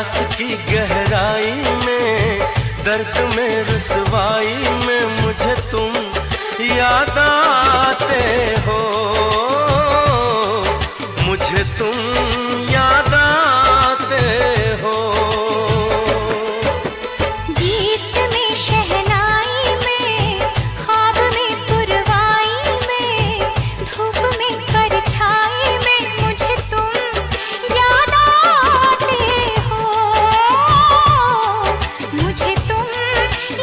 प्यास की गहराई में, दर्द में रुसवाई में मुझे तुम याद आते हो, मुझे तुम याद आते हो। गीत में शहनाई में, ख्वाब में पुरवाई में, धूप में परछाई में मुझे तुम याद आते हो, मुझे तुम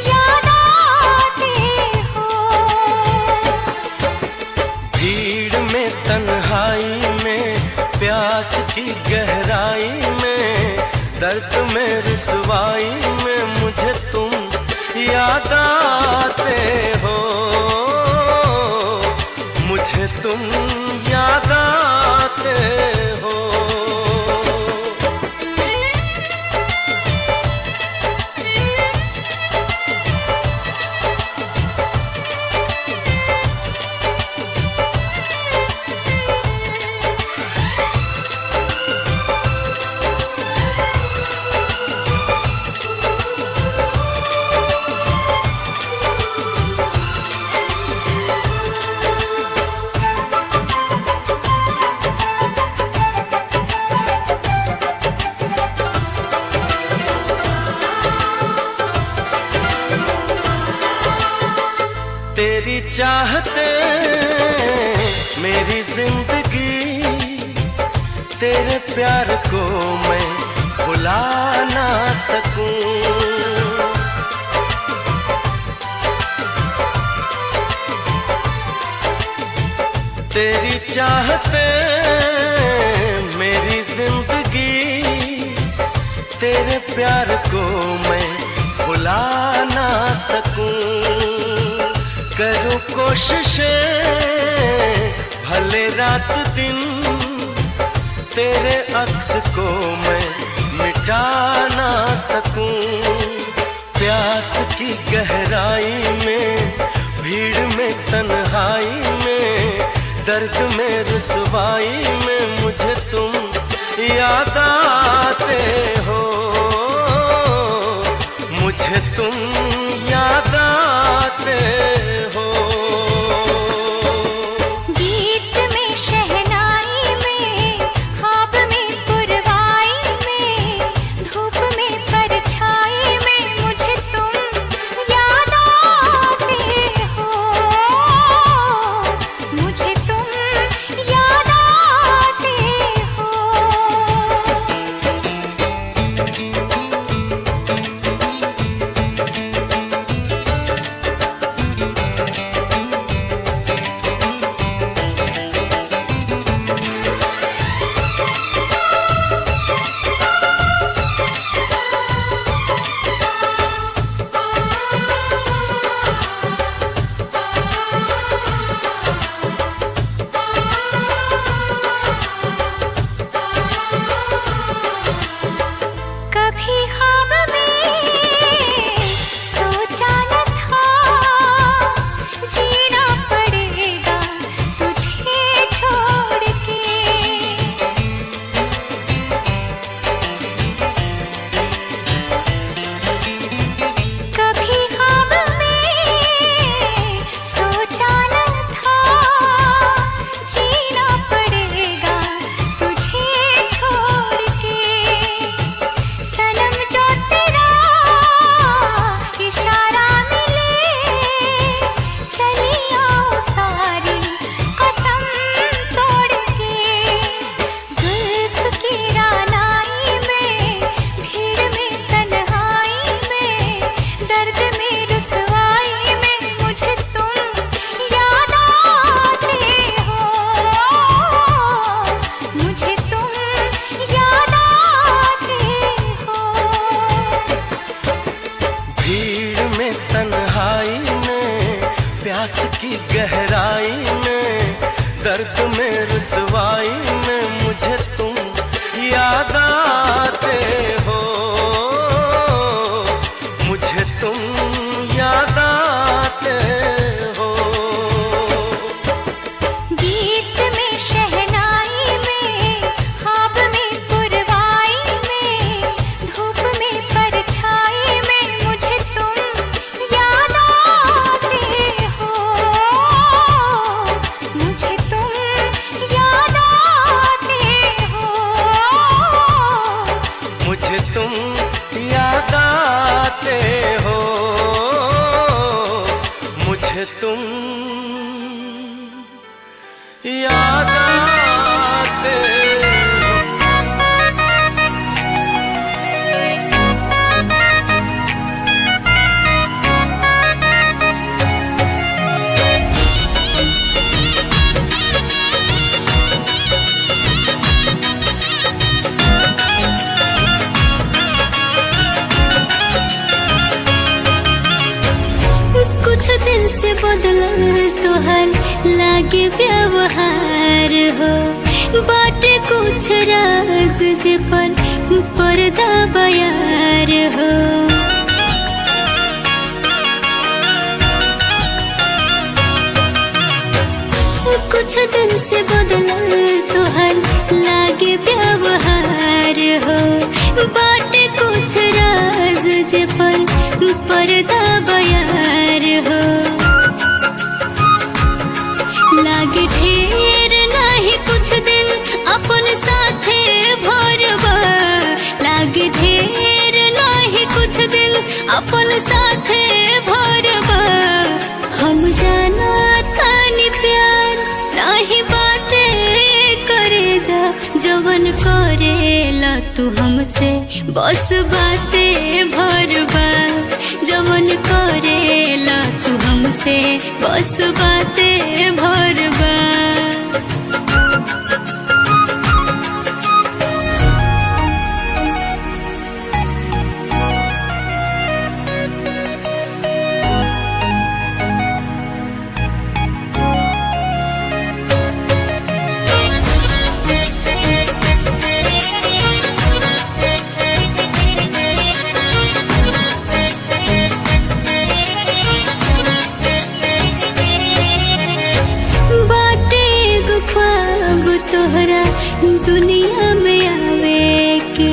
याद आते हो। भीड़ में तन्हाई में, प्यास की गहराई में, दर्द में रुसवाई में मुझे तुम याद आते हो, मुझे तुम याद आते हो। तेरी चाहते मेरी जिंदगी, तेरे प्यार को मैं भुला ना सकूं। तेरी चाहते मेरी जिंदगी, तेरे प्यार को मैं भुला ना सकूं। करूं कोशिशें भले रात दिन, तेरे अक्स को मैं मिटा ना सकूं। प्यास की गहराई में, भीड़ में तन्हाई में, दर्द में रुसवाई में मुझे तुम याद आते हो, मुझे तुम याद आते हो। गीत में शहनाई में, ख्वाब में पुरवाई में, धूप में परछाई में मुझे तुम याद आते हो, मुझे तुम याद आते हो। कभी ख्वाब में सोचा न था, जीना पड़ेगा तुझे छोड़ के। कभी ख्वाब में सोचा न था, जीना पड़ेगा तुझे छोड़ के। सनम जो तेरा इशारा मिले, चली आओ सारी कसम तोड़ के। जुल्फ की रानाई में, भीड़ में तन्हाई में, दर्द में रुसवाई में मुझे तुम याद आते हो, मुझे तुम याद आते हो। भीड़ में तन्हाई में, प्यास की गहराई में, दर्द में रुसवाई में मुझे तुम याद आते हो, मुझे तुम याद आते हो। गीत में शहनाई में, ख्वाब में पुरवाई में, से बदलल तोहर लागे व्यवहार हो, बाटे कुछ राज जे पर पर्दा बयार हो। कुछ दिन से बदलल तोहर लागे व्यवहार हो, बाटे कुछ राज जे पर पर्दा बयार हो। लागे ढेर नहीं कुछ दिन अपन साथे भरबा, लागे ढेर नहीं कुछ दिन अपन साथे भरबा। हम जाना तानी प्यार नहीं बाटे करे जा, जवन करेला तू हमसे बस बाते भरबा, जवन करेला तू हमसे बस बाते भरबा। तोहरा दुनिया में आवे के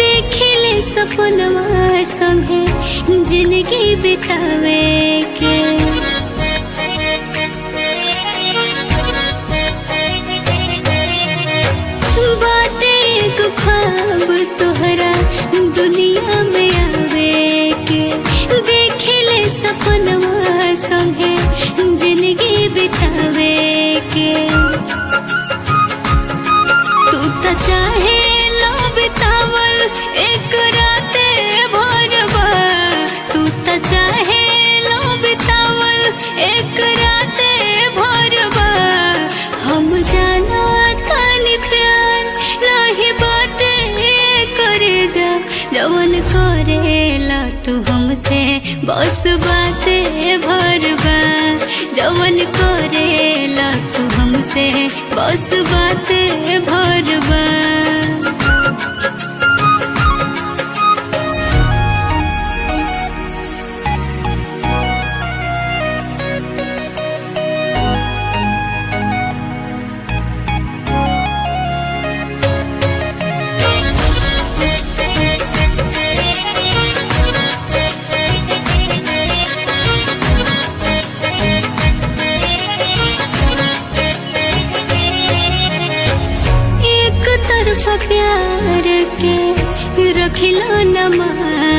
देखिले सपनवा संगे जिंदगी बितावे के। बाटे एगो ख्वाब तोहरा दुनिया में आवे के देखिले सपनवा संगे जिंदगी बितावे के। चाहे लो बितावल एक राते भरबा, तू तो चाहे लो बितावल एक राते भरबा। हम जाना तानी प्यार नहीं बाटे करे जा, जवन करेला तू हमसे बस बाते भरबा, जवन करेला तू हमसे बस बाते भरबा। प्यार के रखिलो न मान।